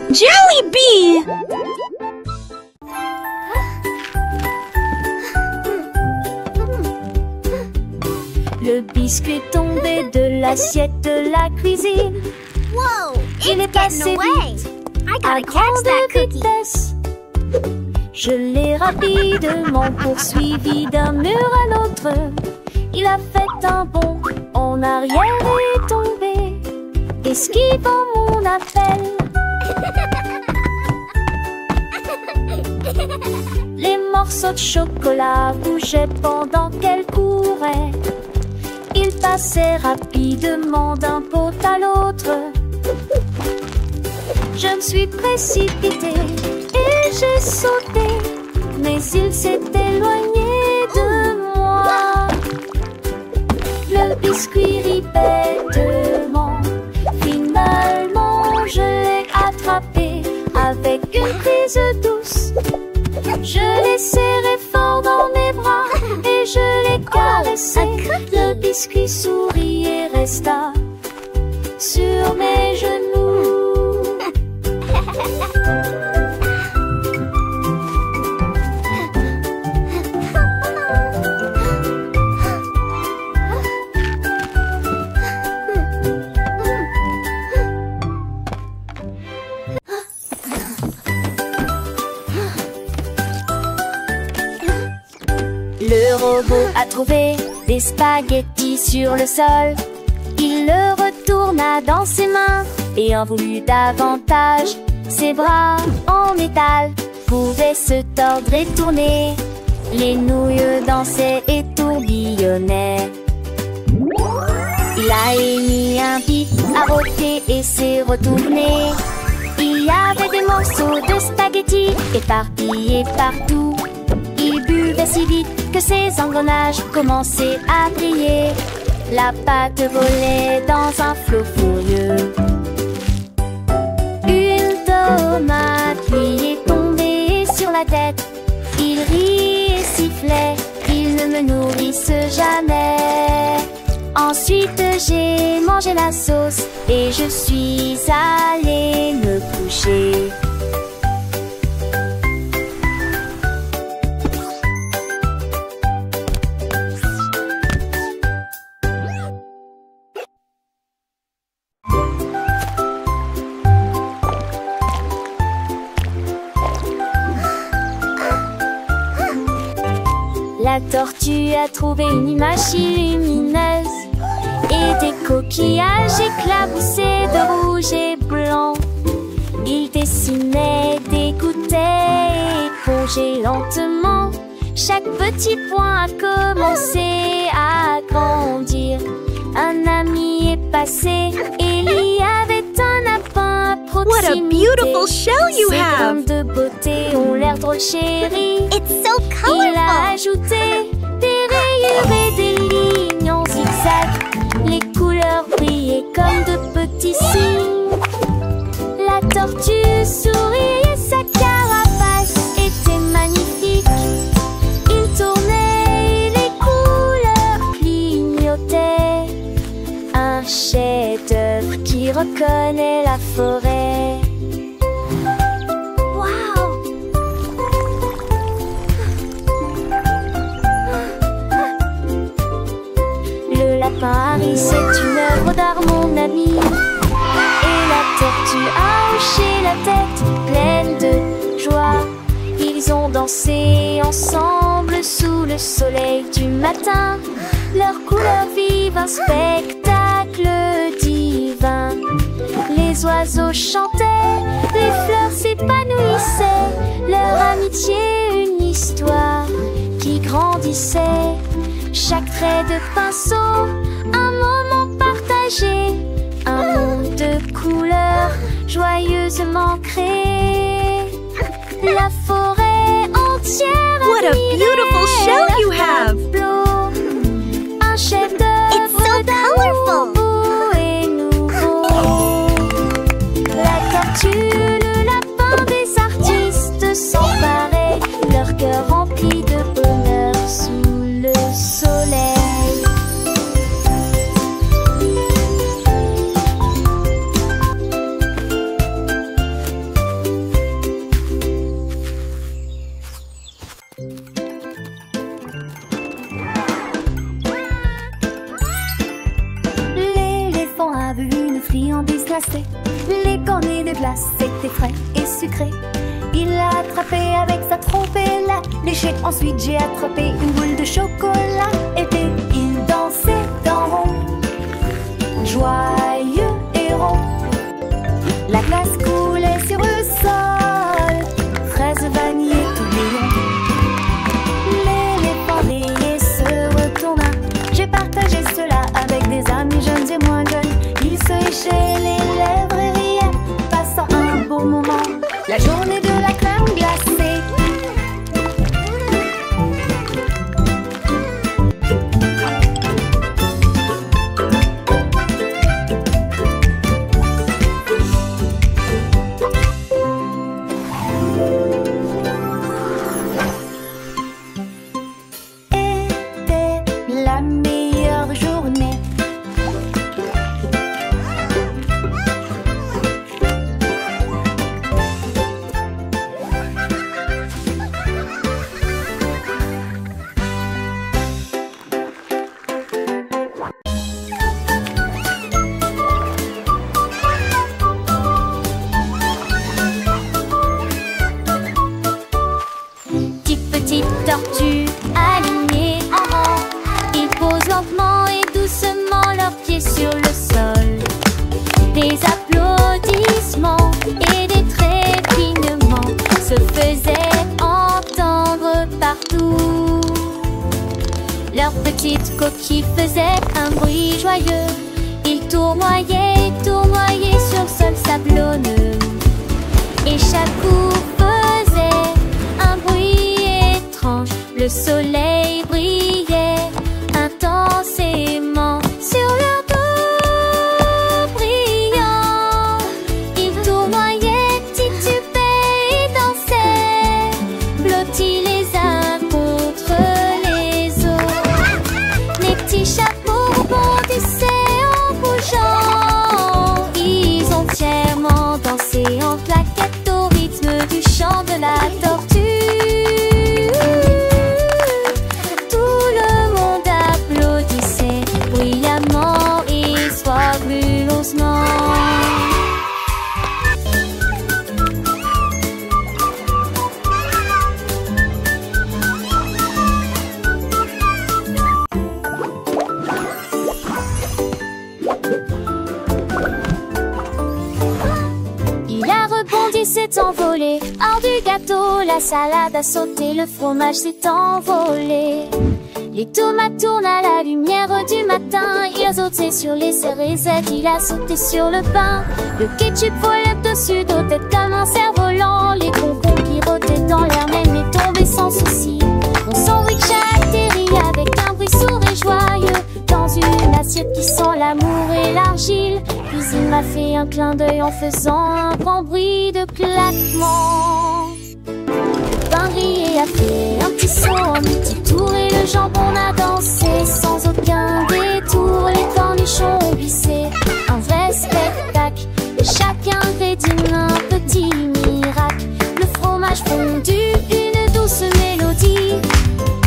Jollibee! Le biscuit tombé de l'assiette de la cuisine. Whoa! Il est passé vite, à grande vitesse. Je l'ai rapidement poursuivi d'un mur à l'autre. Il a fait un bond en arrière et est tombé, esquivant mon appel. Les morceaux de chocolat bougeaient pendant qu'elle courait. Il passait rapidement d'un pot à l'autre. Je me suis précipitée et j'ai sauté, mais il s'est éloigné de moi. Le biscuit rit bêtement. Finalement, je l'ai attrapé avec une prise douce. Je l'ai serré fort dans mes bras et je l'ai caressé. Le biscuit sourit et resta sur mes genoux. Le robot a trouvé des spaghettis sur le sol. Il le retourna dans ses mains et en voulut davantage. Ses bras en métal pouvaient se tordre et tourner. Les nouilles dansaient et tourbillonnaient. Il a émis un pic, a rôté et s'est retourné. Il y avait des morceaux de spaghettis éparpillés partout. Il buvait si vite que ses engrenages commençaient à briller. La pâte volait dans un flot furieux. Une tomate lui est tombée sur la tête. Il rit et sifflait, il ne me nourrisse jamais. Ensuite j'ai mangé la sauce et je suis allée me coucher. La tortue a trouvé une image lumineuse et des coquillages éclaboussés de rouge et blanc. Il dessinait, dégoûtait et épongeait lentement. Chaque petit point a commencé à grandir. Un ami est passé et il y avait un lapin à proximité. What a beautiful shell you Ces have! graines de beauté ont l'air drôle chérie. It's so Il a colorful! ajouté des rayures et des lignes en zigzag. Les couleurs brillaient comme de petits signes. La tortue souriait et sa carapace était magnifique. Il tournait et les couleurs clignotaient. Un chef-d'œuvre qui reconnaît la forêt. Paris, c'est une œuvre d'art, mon ami. Et la tortue a hoché la tête, pleine de joie. Ils ont dansé ensemble sous le soleil du matin. Leurs couleurs vivent un spectacle divin. Les oiseaux chantaient, les fleurs s'épanouissaient. Leur amitié, une histoire qui grandissait. Chaque trait de pinceau, un moment partagé, un monde de couleurs joyeusement créé. La forêt entière What a beautiful shell you have! Un chef-d'œuvre It's so colorful! beau et nouveau. La tortue, le lapin des artistes sont pareils, leur cœur rempli de bonheur sous le soleil. une friandise glacée. Les cornets des glaces étaient frais et sucrés. Il l'a attrapé avec sa trompe et l'a léché. Ensuite j'ai attrapé une boule de chocolat. Et puis il dansait en rond, joyeux et rond. La glace coulait sur le sol, fraises, vanille et tourbillon. L'éléphant rayé se retourna. J'ai partagé cela avec des amis jeunes et moins jeunes. Ils se léchaient les lèvres et riaient, passant un beau moment. La journée de la crème glacée. Était la meilleure journée. Petite tortue alignée en rang, ils posent lentement et doucement leurs pieds sur le sol. Des applaudissements et des trépignements se faisaient entendre partout. Leurs petites coquilles faisaient un bruit joyeux. Ils tournoyaient sur le sol sablonneux. Et chaque coup faisait un bruit étrange. Le soleil brillait intensément sur leur dos brillant. Ils tournoyaient, titubaient et dansaient, blottis les uns contre les autres. Les petits chapeaux bondissaient en bougeant. Ils ont fièrement dansé en claquettes au rythme du chant de la tortue. Tout le monde applaudissait bruyamment et soigneusement. Il a rebondi, s'est envolé hors du gâteau. La salade a sauté, le fromage s'est envolé. Les tomates tournent à la lumière du matin. Il a sauté sur les cérésettes, il a sauté sur le pain. Le ketchup volait dessus d'eau tête comme un cerf-volant. Les concombres pirotaient dans l'air même et tombaient sans souci. Mon sandwich a atterri avec un bruit sourd et joyeux dans une assiette qui sent l'amour et l'argile. Puis il m'a fait un clin d'œil en faisant un grand bruit de claquement. Le pain grillé a fait un petit saut, un petit tour et le jambon a dansé sans aucun détour. Les cornichons ont glissé, un vrai spectacle. Et chaque ingrédient un petit miracle. Le fromage fondu, une douce mélodie.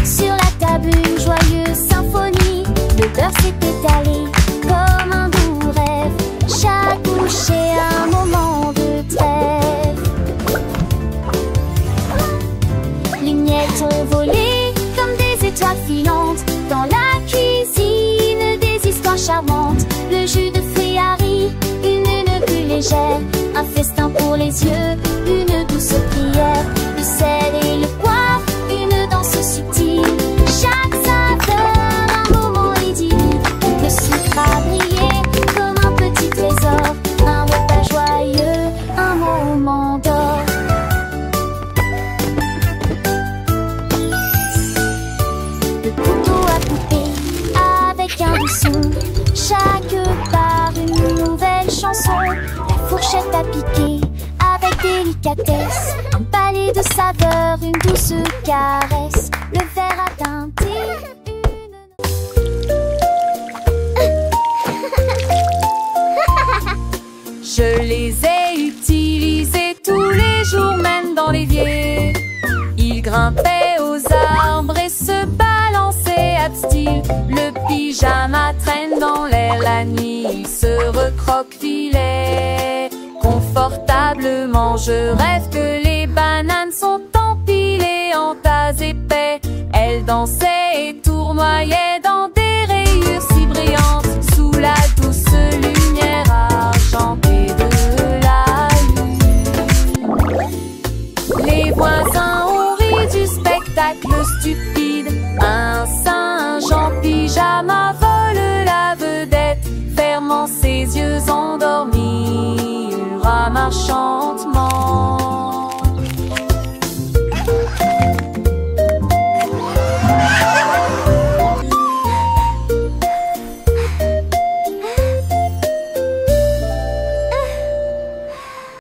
Sur la table une joyeuse symphonie. Le beurre s'est étalé comme un doux rêve. Chaque bouchée un moment de trêve. Les miettes ont volé comme des étoiles filantes. Dans la cuisine des histoires charmantes. Le jus de fruits a ri, une plus légère. Un festin pour les yeux, une douce prière. Le sel et le poivre, une danse subtile. Chaque saveur, un moment idyllique. Le sucre a brillé comme un petit trésor. Un repas joyeux, un moment d'or. Le couteau a coupé avec un doux son. Chaque part une nouvelle chanson. La fourchette a piqué avec délicatesse. Un palais de saveurs, une douce caresse. Le verre a teinté Je les ai utilisés tous les jours, même dans l'évier. Ils grimpaient aux arbres et se balançaient à style. Le pyjama traîne dans l'air. vers la nuit, il se recroquevillait. Confortablement, je rêve que les bananes sont empilées en tas épais. Elles dansaient et tournoyaient dans des rayures si brillantes, sous la douce lumière argentée de la lune. Les voisins ont ri du spectacle stupide. Un singe en pyjama vole la vedette, fermant ses yeux endormis. Un rat marchand